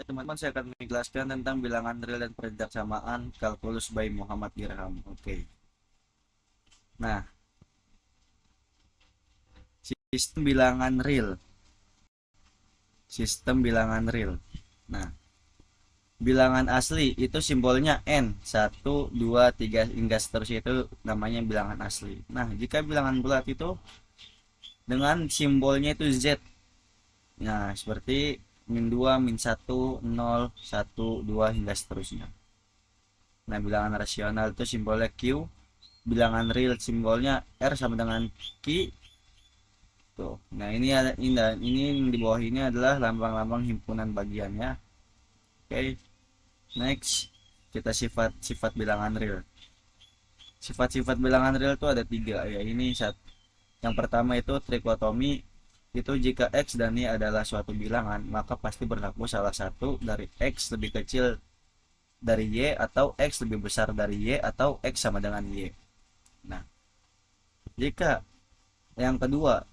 teman-teman, saya akan menjelaskan tentang bilangan real dan peridak samaan kalkulus by Muhammad Dirham. Oke. Nah, sistem bilangan real. Sistem bilangan real. Nah, bilangan asli itu simbolnya N, 1, 2, 3 hingga seterusnya, itu namanya bilangan asli. Nah, jika bilangan bulat itu dengan simbolnya itu Z. Nah, seperti min 2, min 1, 0, 1, 2 hingga seterusnya. Nah, bilangan rasional itu simbolnya Q, bilangan real simbolnya R sama dengan Q. Tuh. Nah, ini yang di bawah ini adalah lambang-lambang himpunan bagiannya. Oke. Next, kita sifat-sifat bilangan real. Sifat-sifat bilangan real itu ada 3 ya. Yang pertama itu trikotomi. Itu jika X dan Y adalah suatu bilangan, maka pasti berlaku salah satu dari X lebih kecil dari Y, atau X lebih besar dari Y, atau X sama dengan Y. Nah, jika yang kedua,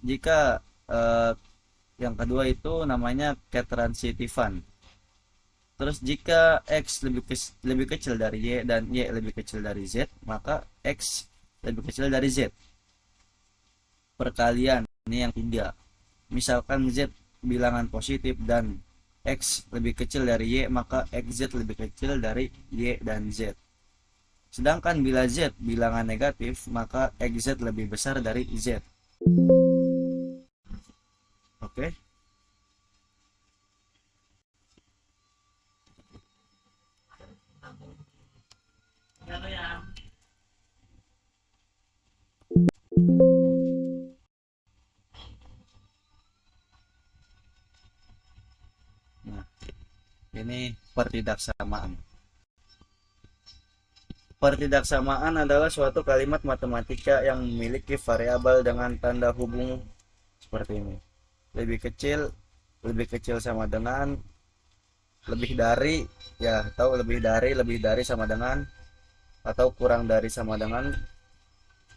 yang kedua itu namanya ketransitifan. Terus jika X lebih kecil dari Y dan Y lebih kecil dari Z, maka X lebih kecil dari Z. Perkalian, ini yang tiga. Misalkan Z bilangan positif dan X lebih kecil dari Y, maka XZ lebih kecil dari Y dan Z. Sedangkan bila Z bilangan negatif, maka XZ lebih besar dari Z. Oke. Nah, ini pertidaksamaan. Pertidaksamaan adalah suatu kalimat matematika yang memiliki variabel dengan tanda hubung seperti ini. Lebih kecil sama dengan, lebih dari, ya, atau lebih dari sama dengan, atau kurang dari sama dengan,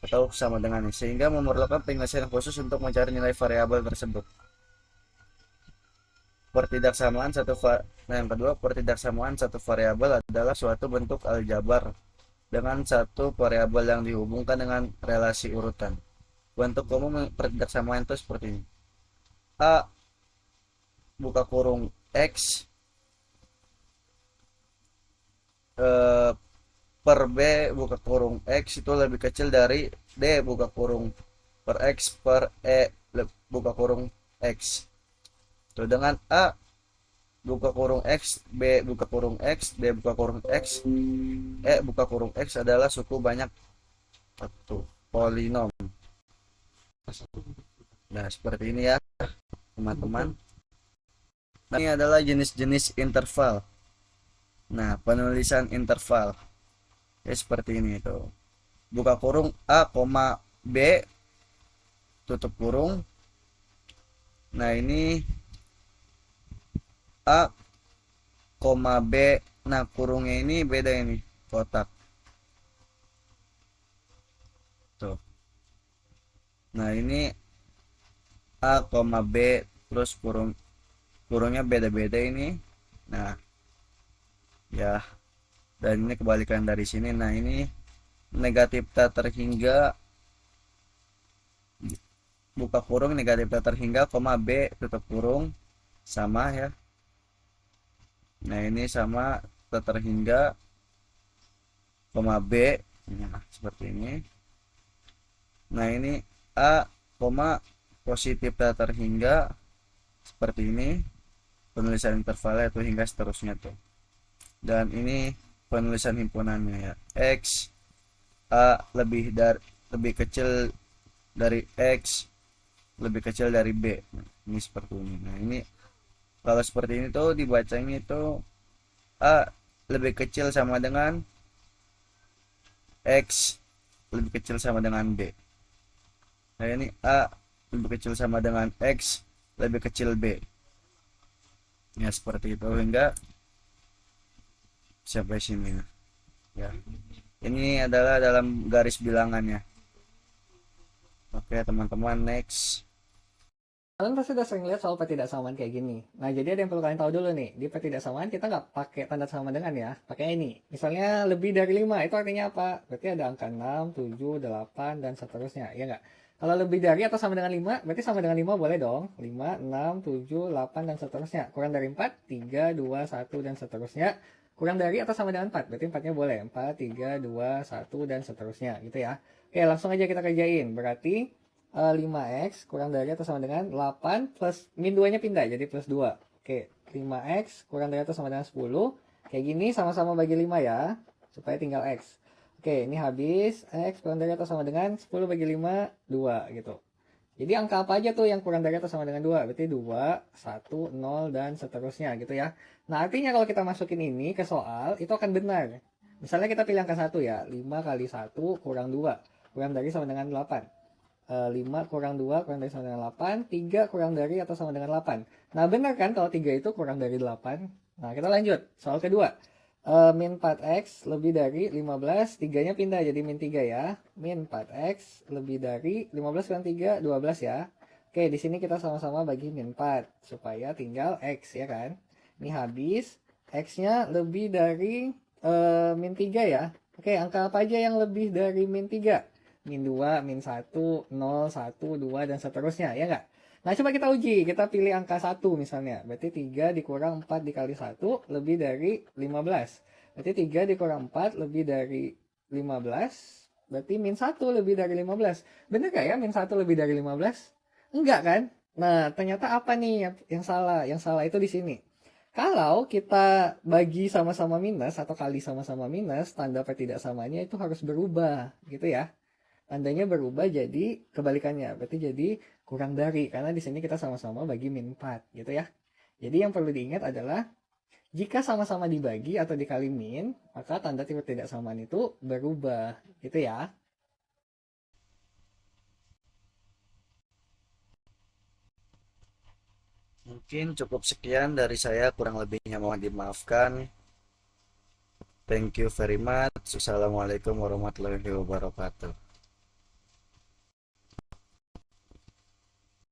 atau sama dengan ini, sehingga memerlukan penyelesaian khusus untuk mencari nilai variabel tersebut. Yang kedua, pertidaksamaan satu variabel adalah suatu bentuk aljabar dengan satu variabel yang dihubungkan dengan relasi urutan. Bentuk umum pertidaksamaan itu seperti ini. A buka kurung X per B buka kurung X itu lebih kecil dari D buka kurung per X per E buka kurung X. Tuh, dengan A buka kurung X, B buka kurung X, D buka kurung X, E buka kurung X adalah suku banyak satu polinom. Nah, seperti ini ya, teman-teman. Nah, ini adalah jenis-jenis interval. Nah, penulisan interval ya seperti ini itu. Buka kurung A, B tutup kurung. Nah, ini A, B. Nah, kurungnya ini beda, ini kotak. Tuh. Nah, ini A, B, terus kurungnya beda-beda ini. Nah, ya. Dan ini kebalikan dari sini. Nah, ini negatif tak terhingga, buka kurung negatif tak terhingga, B tutup kurung, sama ya. Nah, ini sama tak terhingga, B. Nah, seperti ini. Nah, ini A, positif tak terhingga, seperti ini. Penulisan intervalnya itu hingga seterusnya tuh. Dan ini penulisan himpunannya ya. X A lebih kecil dari X, lebih kecil dari B. Nah, ini seperti ini. Nah, ini kalau seperti ini tuh dibacanya itu A lebih kecil sama dengan X lebih kecil sama dengan B. Nah, ini A lebih kecil sama dengan X lebih kecil B. Ya, seperti itu hingga sampai sini ya. Ini adalah dalam garis bilangannya. Oke, teman-teman, next. Kalian pasti udah sering lihat soal ketidaksamaan kayak gini. Nah, jadi ada yang perlu kalian tahu dulu nih. Di ketidaksamaan kita nggak pakai tanda sama dengan ya. Pakai ini. Misalnya lebih dari 5, itu artinya apa? Berarti ada angka 6, 7, 8, dan seterusnya. Ya nggak? Kalau lebih dari atau sama dengan 5, berarti sama dengan 5 boleh dong. 5, 6, 7, 8, dan seterusnya. Kurang dari 4, 3, 2, 1, dan seterusnya. Kurang dari atau sama dengan 4, berarti 4-nya boleh. 4, 3, 2, 1, dan seterusnya. Gitu ya. Oke, langsung aja kita kerjain. Berarti 5x kurang dari atau sama dengan 8 plus min 2-nya pindah jadi plus 2. Oke, 5x kurang dari atau sama dengan 10. Kayak gini sama-sama bagi 5 ya, supaya tinggal x. Oke, ini habis x kurang dari atau sama dengan 10 bagi 5, 2 gitu. Jadi angka apa aja tuh yang kurang dari atau sama dengan 2? Berarti 2, 1, 0, dan seterusnya gitu ya. Nah, artinya kalau kita masukin ini ke soal, itu akan benar. Misalnya kita pilih angka 1 ya, 5 kali 1 kurang 2. Kurang dari sama dengan 8. 5 kurang 2 kurang dari sama dengan 8, 3 kurang dari atau sama dengan 8. Nah, benar kan kalau 3 itu kurang dari 8? Nah, kita lanjut. Soal kedua. Min 4x lebih dari 15, 3-nya pindah jadi min 3 ya. Min 4x lebih dari 15 kurang 3, 12 ya. Oke, di sini kita sama-sama bagi min 4 supaya tinggal x ya kan. Ini habis x-nya lebih dari min 3 ya. Oke, angka apa aja yang lebih dari min 3? Min 2, min 1, 0, 1, 2, dan seterusnya, ya nggak? Nah, coba kita uji. Kita pilih angka 1 misalnya. Berarti 3 dikurang 4 dikali 1 lebih dari 15. Berarti 3 dikurang 4 lebih dari 15. Berarti min 1 lebih dari 15. Bener nggak ya min 1 lebih dari 15? Enggak kan? Nah, ternyata apa nih yang salah? Yang salah itu di sini. Kalau kita bagi sama-sama minus atau kali sama-sama minus, tanda ketidaksamanya itu harus berubah, gitu ya. Tandanya berubah jadi kebalikannya. Berarti jadi kurang dari. Karena di sini kita sama-sama bagi min 4 gitu ya. Jadi yang perlu diingat adalah jika sama-sama dibagi atau dikali min, maka tanda ketidaksamaan itu berubah. Gitu ya. Mungkin cukup sekian dari saya, kurang lebihnya mohon dimaafkan. Thank you very much. Assalamualaikum warahmatullahi wabarakatuh.